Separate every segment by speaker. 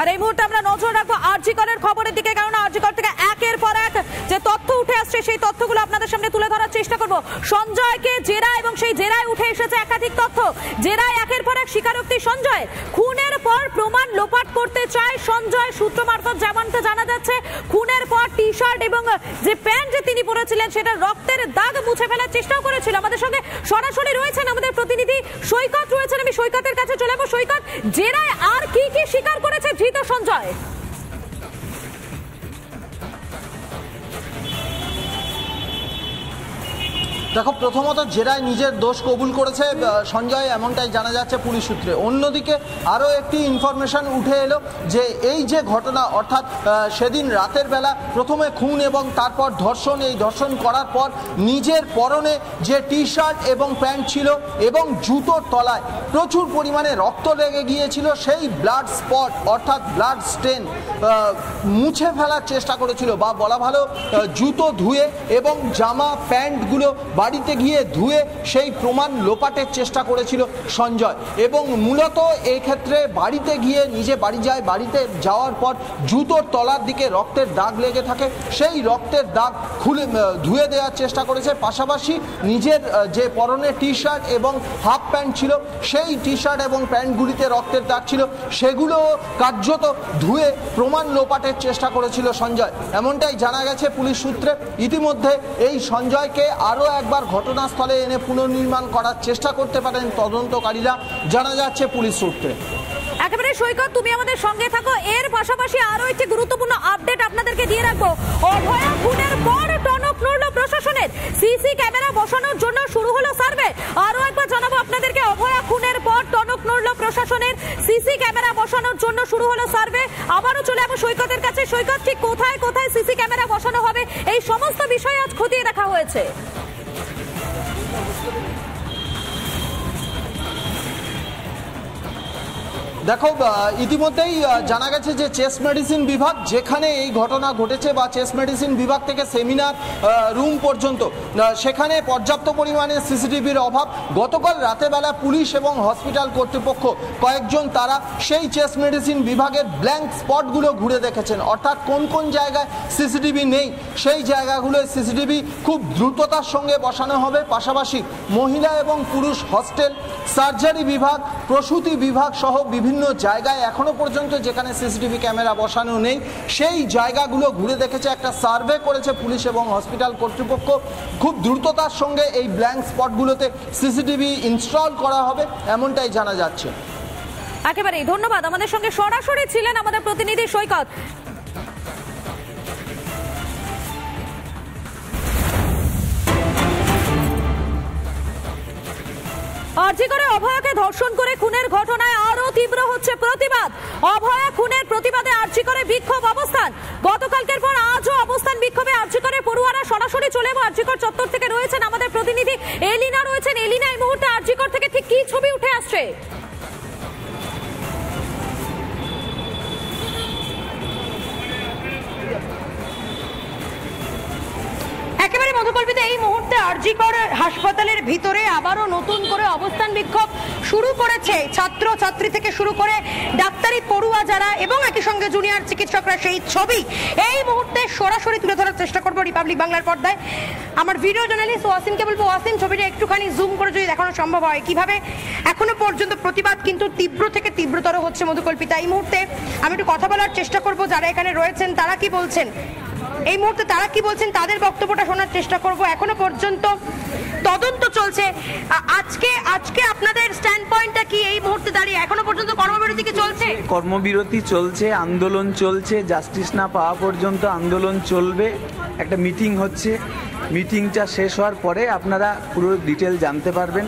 Speaker 1: আর এই মুহূর্তে আমরা নজর রাখবো আরজি করের খবরের দিকে, কারণ আরজি কর থেকে একের পর এক যে তথ্য উঠে আসছে সেই তথ্যগুলো আপনাদের সামনে তুলে ধরার চেষ্টা করব। সঞ্জয়কে জেরা এবং সেই জেরায় উঠে এসেছে একাধিক তথ্য। জেরায় একের পর এক স্বীকারোক্তি সঞ্জয়। খুনের পর প্রমাণ লোপাট করতে চায় সঞ্জয়, সূত্র মারফত যেমনটা জানা যাচ্ছে খুনের পর টি শার্ট এবং যে প্যান্ট যে তিনি পরেছিলেন সেটা রক্তের দাগ মুছে ফেলার চেষ্টাও করেছিল। আমাদের সঙ্গে সরাসরি রয়েছেন আমাদের প্রতিনিধি সৈকত রয়েছেন, আমি সৈকতের কাছে চলে যাবো। সৈকত, জেরায় আর কি কি স্বীকার করেছে ধৃত সঞ্জয়?
Speaker 2: দেখো, প্রথমত জেরায় নিজের দোষ কবুল করেছে সঞ্জয়, এমনটাই জানা যাচ্ছে পুলিশ সূত্রে। অন্যদিকে আরও একটি ইনফরমেশন উঠে এলো যে এই যে ঘটনা, অর্থাৎ সেদিন রাতের বেলা প্রথমে খুন এবং তারপর ধর্ষণ, এই ধর্ষণ করার পর নিজের পরনে যে টি শার্ট এবং প্যান্ট ছিল এবং জুতোর তলায় প্রচুর পরিমাণে রক্ত লেগে গিয়েছিল, সেই ব্লাড স্পট অর্থাৎ ব্লাড স্টেন মুছে ফেলার চেষ্টা করেছিল, বা বলা ভালো জুতো ধুয়ে এবং জামা প্যান্টগুলো বাড়িতে গিয়ে ধুয়ে সেই প্রমাণ লোপাটের চেষ্টা করেছিল সঞ্জয়। এবং মূলত এই ক্ষেত্রে বাড়িতে গিয়ে নিজে বাড়ি যায়, বাড়িতে যাওয়ার পর জুতোর তলার দিকে রক্তের দাগ লেগে থাকে, সেই রক্তের দাগ খুলে ধুয়ে দেওয়ার চেষ্টা করেছে। পাশাপাশি নিজের যে পরনে টি শার্ট এবং হাফ প্যান্ট ছিল, সেই টি শার্ট এবং প্যান্টগুলিতে রক্তের দাগ ছিল, সেগুলো কার্যত ধুয়ে প্রমাণ লোপাটের চেষ্টা করেছিল সঞ্জয়, এমনটাই জানা গেছে পুলিশ সূত্রে। ইতিমধ্যে এই সঞ্জয়কে আরও একবার ঘটনাস্থলে এনে পুনর্নির্মাণ করার চেষ্টা করতে পারেন তদন্তকারীরা, জানা যাচ্ছে পুলিশ সূত্রে।
Speaker 1: একেবারে সৈকত, তুমি আমাদের সঙ্গে থাকো। এর পাশাপাশি আরো একটি গুরুত্বপূর্ণ আপডেট আপনাদেরকে দিয়ে রাখবো। অভয়া খুনের পর টনক নড়ল প্রশাসনের। সিসি ক্যামেরা বসানোর জন্য শুরু হলো সার্ভে। আরো একবার জানাবো আপনাদেরকে, অভয়া খুনের পর টনক নড়ল প্রশাসনের। সিসি ক্যামেরা বসানোর জন্য শুরু হলো সার্ভে। আবারও চলে যাবো সৈকতের কাছে। সৈকত, ঠিক কোথায় কোথায় সিসি ক্যামেরা বসানো হবে এই সমস্ত বিষয় আজ খতিয়ে দেখা হয়েছে?
Speaker 2: দেখো, ইতিমধ্যেই জানা গেছে যে চেস্ট মেডিসিন বিভাগ, যেখানে এই ঘটনা ঘটেছে, বা চেস্ট মেডিসিন বিভাগ থেকে সেমিনার রুম পর্যন্ত, সেখানে পর্যাপ্ত পরিমাণে সিসিটিভির অভাব। গতকাল রাতেবেলা পুলিশ এবং হসপিটাল কর্তৃপক্ষ কয়েকজন তারা সেই চেস্ট মেডিসিন বিভাগের ব্ল্যাঙ্ক স্পটগুলো ঘুরে দেখেছেন, অর্থাৎ কোন কোন জায়গায় সিসিটিভি নেই সেই জায়গাগুলোয় সিসিটিভি খুব দ্রুততার সঙ্গে বসানো হবে। পাশাপাশি মহিলা এবং পুরুষ হস্টেল, সার্জারি বিভাগ, প্রসূতি বিভাগ সহ বিভিন্ন জায়গায় এখনো পর্যন্ত যেখানে সিসিটিভি ক্যামেরা বসানো নেই সেই জায়গাগুলো ঘুরে দেখেছে, একটা সার্ভে করেছে পুলিশ এবং হসপিটাল কর্তৃপক্ষ। খুব দ্রুততার সঙ্গে এই ব্ল্যাঙ্ক স্পটগুলোতে সিসিটিভি ইনস্টল করা হবে, এমনটাই জানা যাচ্ছে।
Speaker 1: একেবারেই ধন্যবাদ। আমাদের সঙ্গে সরাসরি ছিলেন আমাদের প্রতিনিধি সৈকত। আরজি করে অভয়াকে ধর্ষণ করে খুনের ঘটনায় আরো তীব্র হচ্ছে প্রতিবাদ। অভয়া খুনের প্রতিবাদে আরজি করে বিক্ষোভ অবস্থান। গতকালকের পর আজও অবস্থান বিক্ষোভে আরজি করে পড়ুয়ারা। সরাসরি চলে যাবো আরজি কর চত্বর থেকে, রয়েছেন আমাদের প্রতিনিধি এলিনা রয়েছেন। এলিনা, এই মুহূর্তে আরজি কর থেকে ঠিক কি ছবি উঠে আসছে?
Speaker 3: একেবারে মধুকল্পিত, এই মুহূর্তে আরজি কর হাসপাতালের ভিতরে আবারও নতুন করে অবস্থান বিক্ষোভ শুরু করেছে ছাত্র ছাত্রী থেকে শুরু করে ডাক্তারি পড়ুয়া যারা এবং একই সঙ্গে জুনিয়র চিকিৎসকরা। সেই ছবি এই মুহূর্তে সরাসরি তুলে ধরার চেষ্টা করবো রিপাবলিক বাংলার পর্দায়। আমার ভিডিও জার্নালিস্ট ওয়াসিমকে বলবো, ওয়াসিম ছবিটা একটুখানি জুম করে যদি দেখানো সম্ভব হয়, কিভাবে এখনো পর্যন্ত প্রতিবাদ কিন্তু তীব্র থেকে তীব্রতর হচ্ছে মধুকল্পিতা। এই মুহূর্তে আমি একটু কথা বলার চেষ্টা করবো যারা এখানে রয়েছেন, তারা কি বলছেন এই মুহূর্তে, তারা কি বলছেন তাদের বক্তব্যটা শোনার চেষ্টা করব। এখনো পর্যন্ত তদন্ত চলছে। আজকে আপনাদের স্ট্যান্ড পয়েন্টটা কি এই মুহূর্তে দাঁড়িয়ে? এখনো পর্যন্ত কর্মবিরতি কি চলছে?
Speaker 4: কর্মবিরতি চলছে, আন্দোলন চলছে, জাস্টিস না পাওয়া পর্যন্ত আন্দোলন চলবে। একটা মিটিং হচ্ছে, মিটিংটা শেষ হওয়ার পরে আপনারা পুরো ডিটেল জানতে পারবেন।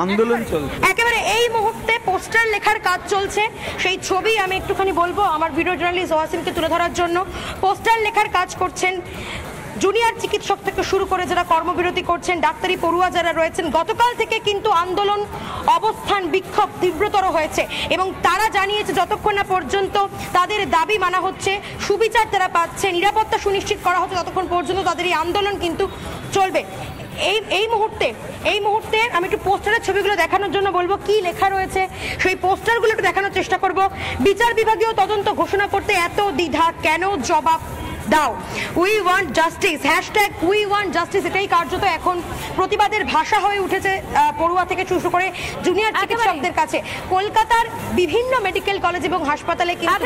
Speaker 4: আন্দোলন চলছে
Speaker 3: একেবারে এই মুহূর্তে পোস্টার লেখার কাজ চলছে, সেই ছবি আমি একটুখানি বলবো আমার ভিডিও জার্নালিস্ট ওয়াসিমকে তুলে ধরার জন্য। পোস্টার লেখার কাজ করছেন জুনিয়র চিকিৎসক থেকে শুরু করে যারা কর্মবিরতি করছেন, ডাক্তারি পড়ুয়া যারা রয়েছেন। গতকাল থেকে কিন্তু আন্দোলন, অবস্থান, বিক্ষোভ তীব্রতর হয়েছে এবং তারা জানিয়েছে যতক্ষণ না পর্যন্ত তাদের দাবি মানা হচ্ছে, সুবিচার তারা পাচ্ছে, নিরাপত্তা সুনিশ্চিত করা হচ্ছে, ততক্ষণ পর্যন্ত তাদের এই আন্দোলন কিন্তু চলবে। এই মুহূর্তে আমি একটু পোস্টারের ছবিগুলো দেখানোর জন্য বলবো কি লেখা রয়েছে, সেই পোস্টারগুলো একটু দেখানোর চেষ্টা করব। বিচার বিভাগীয় তদন্ত ঘোষণা করতে এত দ্বিধা কেন, জবাব দাও। We want justice, hashtag we want justice, এটাই কার্যত এখন প্রতিবাদের ভাষা হয়ে উঠেছে পড়ুয়া থেকে শুরু করে জুনিয়র চিকিৎসকদের কাছে। কলকাতার বিভিন্ন মেডিকেল কলেজ এবং হাসপাতালে কিন্তু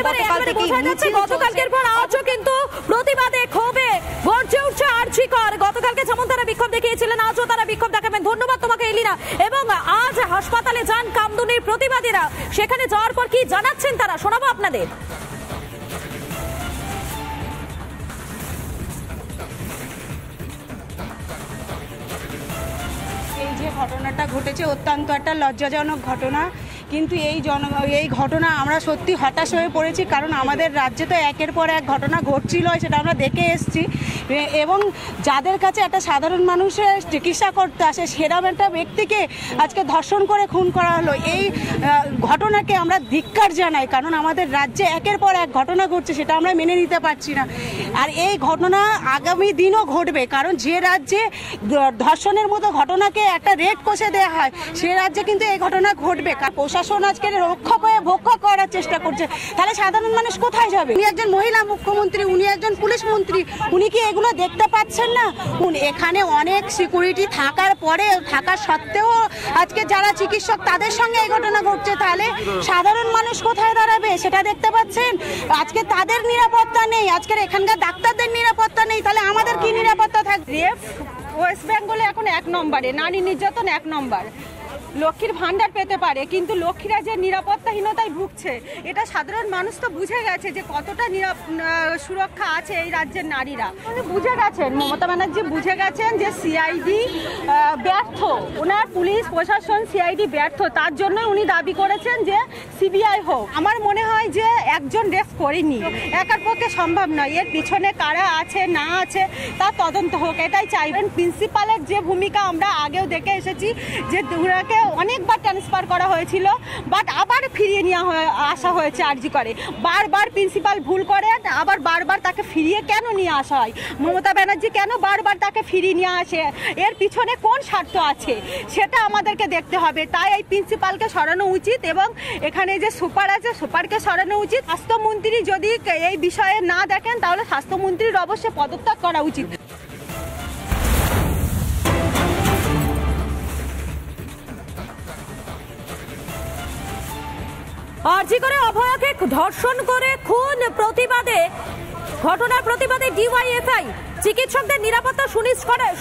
Speaker 1: গতকালকের পর আজও কিন্তু প্রতিবাদে ক্ষোভে গর্জে উঠছে আরজি কর। গতকালকে যেমন তারা বিক্ষোভ দেখিয়েছিলেন, আজও তারা বিক্ষোভ দেখাবেন। ধন্যবাদ তোমাকে এলিনা। এবং আজ হাসপাতালে যান কামদুনির প্রতিবাদীরা, সেখানে যাওয়ার পর কি জানাচ্ছেন তারা শোনাবো আপনাদের।
Speaker 5: এই যে ঘটনাটা ঘটেছে অত্যন্ত একটা লজ্জাজনক ঘটনা, কিন্তু এই ঘটনা আমরা সত্যি হতাশ হয়ে পড়েছি, কারণ আমাদের রাজ্যে তো একের পর এক ঘটনা ঘটছিল, সেটা আমরা দেখে এসেছি। এবং যাদের কাছে একটা সাধারণ মানুষের চিকিৎসা করতে আসে সেরকম একটা ব্যক্তিকে আজকে ধর্ষণ করে খুন করা হলো। এই ঘটনাকে আমরা ধিক্কার জানাই, কারণ আমাদের রাজ্যে একের পর এক ঘটনা ঘটছে, সেটা আমরা মেনে নিতে পারছি না। আর এই ঘটনা আগামী দিনও ঘটবে, কারণ যে রাজ্যে ধর্ষণের মতো ঘটনাকে একটা রেট কষে দেওয়া হয় সে রাজ্যে কিন্তু এই ঘটনা ঘটবে। প্রশাসন আজকে রক্ষক হয়ে ভক্ষক করার চেষ্টা করছে, তাহলে সাধারণ মানুষ কোথায় যাবে? উনি একজন মহিলা মুখ্যমন্ত্রী, উনি একজন পুলিশ মন্ত্রী, উনি কি এগুলো দেখতে পাচ্ছেন না? এখানে অনেক সিকিউরিটি থাকা সত্ত্বেও আজকে যারা চিকিৎসক তাদের সঙ্গে এই ঘটনা ঘটছে, তাহলে সাধারণ মানুষ কোথায় দাঁড়াবে সেটা দেখতে পাচ্ছেন। আজকে তাদের নিরাপত্তা নেই, আজকের এখানকার ডাক্তারদের নিরাপত্তা নেই, তাহলে আমাদের কি নিরাপত্তা থাকবে?
Speaker 6: ওয়েস্ট বেঙ্গলে এখন 1 নম্বরে, নারী নির্যাতন 1 নম্বর। লক্ষ্মীর ভান্ডার পেতে পারে, কিন্তু লক্ষ্মীরা যে নিরাপত্তাহীনতায় ভুগছে এটা সাধারণ মানুষ তো বুঝে গেছে যে কতটা সুরক্ষা আছে এই রাজ্যের নারীরা। উনি বুঝে গেছেন, মমতা ব্যানার্জি বুঝে গেছেন যে সিআইডি ব্যর্থ, ওনার পুলিশ প্রশাসন সিআইডি ব্যর্থ, তার জন্যই উনি দাবি করেছেন যে সিবিআই হোক। আমার মনে হয় যে একজন রেপ করেনি, একার পক্ষে সম্ভব নয়, এর পিছনে কারা আছে না আছে তার তদন্ত হোক, এটাই চাইবেন। প্রিন্সিপালের যে ভূমিকা আমরা আগেও দেখে এসেছি, যে দুরাকে অনেকবার ট্রান্সফার করা হয়েছিল, বাট আবার ফিরিয়ে নিয়ে আসা হয়েছে আরজি করে। বারবার প্রিন্সিপাল ভুল করে, আবার বারবার তাকে ফিরিয়ে কেন নিয়ে আসা হয়? মমতা ব্যানার্জি কেন বারবার তাকে ফিরিয়ে নিয়ে আসে? এর পিছনে কোন স্বার্থ আছে সেটা আমাদেরকে দেখতে হবে। তাই এই প্রিন্সিপালকে সরানো উচিত, এবং এখানে যে সুপার আছে সুপারকে সরানো উচিত। স্বাস্থ্যমন্ত্রী যদি এই বিষয়ে না দেখেন তাহলে স্বাস্থ্যমন্ত্রীর অবশ্যই পদত্যাগ করা উচিত।
Speaker 1: আরজি করে অভয়াকে ধর্ষণ করে খুন ঘটনার প্রতিবাদে ডিওয়াইএফআই। চিকিৎসকদের নিরাপত্তা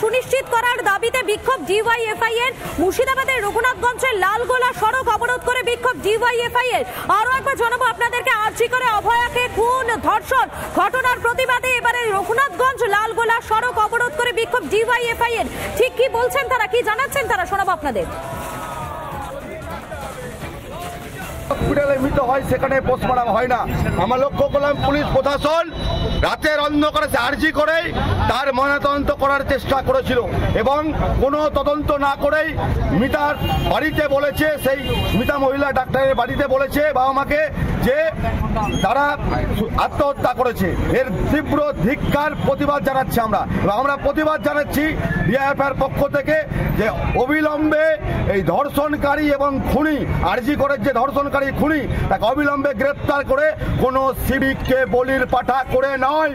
Speaker 1: সুনিশ্চিত করার দাবিতে বিক্ষোভ ডিওয়াইএফআই এর। মুর্শিদাবাদের রঘুনাথগঞ্জের লালগোলা সড়ক অবরোধ করে বিক্ষোভ ডিওয়াইএফআই এর। আরো একবার জানাবো আপনাদেরকে, আরজি করে অভয়াকে খুন ধর্ষণ ঘটনার প্রতিবাদে এবারে রঘুনাথগঞ্জ লালগোলা সড়ক অবরোধ করে বিক্ষোভ ডিওয়াইএফআই এর। ঠিক কি বলছেন তারা, কি জানাচ্ছেন তারা, শোনাবো আপনাদের।
Speaker 7: হসপিটালে মৃত হয়, সেখানে পোস্টমর্টম হয় না। আমরা লক্ষ্য করলাম পুলিশ প্রশাসন রাতের অন্ধকারে আরজি করে তার ময়নাতদন্ত করার চেষ্টা করেছিল, এবং কোনো তদন্ত না করেই মৃতার বাড়িতে বলেছে, সেই মৃতা মহিলা ডাক্তারের বাড়িতে বলেছে বাবা মাকে যে তারা আত্মহত্যা করেছে। এর তীব্র ধিক্কার প্রতিবাদ জানাচ্ছি আমরা, এবং আমরা প্রতিবাদ জানাচ্ছি ডিআইএফআইয়ের পক্ষ থেকে যে অবিলম্বে এই ধর্ষণকারী এবং খুনি, আরজি করে যে ধর্ষণকারী খুনি, তাকে অবিলম্বে গ্রেপ্তার করে কোনো সিভিককে বলির পাঠা করে নয়,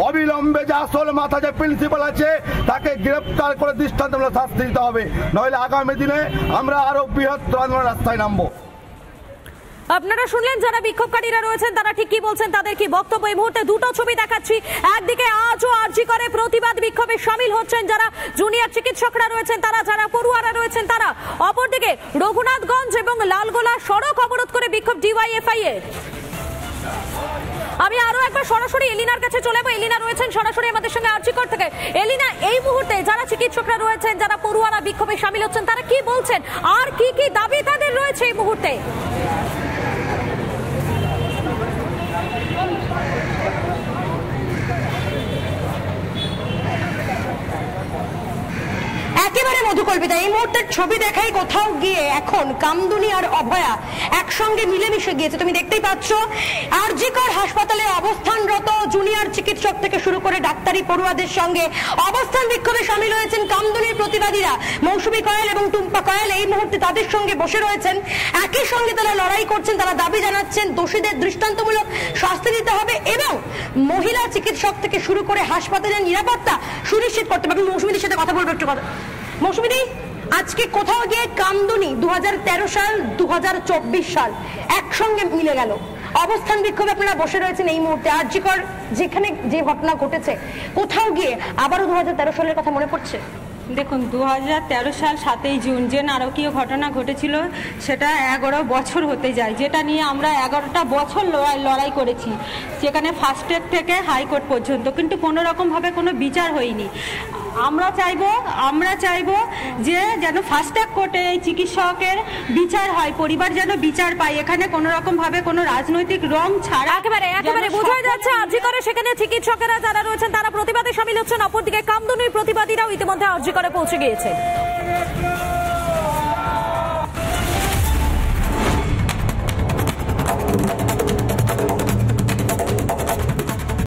Speaker 7: অবিলম্বে যে আসল মাথা যে প্রিন্সিপাল আছে তাকে গ্রেপ্তার করে দৃষ্টান্তমূলক শাস্তি দিতে হবে, নইলে আগামী দিনে আমরা আরো বৃহত্তর আন্দোলনের রাস্তায় নামবো।
Speaker 1: আপনারা শুনলেন যারা বিক্ষোভকারীরা রয়েছেন তারা ঠিক কি বলছেন, তাদের কি বক্তব্য। এই মুহূর্তে দুটো ছবি দেখাচ্ছি। একদিকে আজও আরজি করে প্রতিবাদ বিক্ষোভে শামিল হচ্ছেন যারা জুনিয়র চিকিৎসকরা রয়েছেন তারা, যারা পড়ুয়ারা রয়েছেন তারা। অপরদিকে রঘুনাথগঞ্জ এবং লালগোলা সড়ক অবরোধ করে বিক্ষোভ ডিওয়াইএফআই এর। আমি আরো একবার সরাসরি এলিনার কাছে চলে যাবো। এলিনা রয়েছেন সরাসরি আমাদের সঙ্গে আরজি কর থেকে। এলিনা, এই মুহূর্তে যারা চিকিৎসকরা রয়েছেন, যারা পড়ুয়ারা বিক্ষোভে শামিল হচ্ছেন তারা কি বলছেন, আর কি কি দাবি তাদের রয়েছে এই মুহূর্তে?
Speaker 3: একেবারে মধুকর মধুকল্পিতা, এই মুহূর্তের ছবি দেখাই কোথাও গিয়ে এখন কামদুনি আর অভয়া একসঙ্গে মিলেমিশে গিয়েছে। তুমি দেখতেই পাচ্ছ আরজি কর হাসপাতালে অবস্থানরত জুনিয়র চিকিৎসক থেকে শুরু করে ডাক্তারি পড়ুয়াদের সঙ্গে অবস্থান বিক্ষোভে সামিল হয়েছেন কামদুনির প্রতিবাদীরা। মৌসুমী কয়াল এবং টুম্পা কয়াল এই মুহূর্তে তাদের সঙ্গে বসে রয়েছেন, একই সঙ্গে তারা লড়াই করছেন। তারা দাবি জানাচ্ছেন দোষীদের দৃষ্টান্তমূলক শাস্তি দিতে হবে এবং মহিলা চিকিৎসক থেকে শুরু করে হাসপাতালের নিরাপত্তা সুনিশ্চিত করতে হবে। মৌসুমীদের সাথে কথা বলবো একটু কথা। মৌসুমীদি, আজকে কোথাও গিয়ে কামদুনি 2013 সাল 2024 সাল একসঙ্গে মিলে গেল। অবস্থান বিক্ষোভে আপনারা বসে রয়েছেন এই মুহূর্তে। আরজি কর যেখানে যে ঘটনা ঘটেছে, কোথাও গিয়ে আবারও 2013 সালের কথা মনে পড়ছে?
Speaker 6: দেখুন, 2013 সাল 7ই জুন যে নারকীয় ঘটনা ঘটেছিল সেটা 11 বছর হতে যায়, যেটা নিয়ে আমরা 11টা বছর লড়াই করেছি, যেখানে ফার্স্ট ট্র্যাক থেকে হাইকোর্ট পর্যন্ত, কিন্তু কোনো রকমভাবে কোনো বিচার হয়নি। আমরা চাইবো যে যেন ফার্স্ট ট্র্যাক কোর্টে এই চিকিৎসকের বিচার হয়, পরিবার যেন বিচার পায়। এখানে কোনো রকম ভাবে কোনো রাজনৈতিক রং ছাড়া
Speaker 1: একেবারে বোঝাই যাচ্ছে আরজি করে সেখানে চিকিৎসকেরা যারা রয়েছেন তারা প্রতিবাদে সামিল হচ্ছেন, অপরদিকে কামদুনির প্রতিবাদীরাও ইতিমধ্যে আরজি করে পৌঁছে গিয়েছে।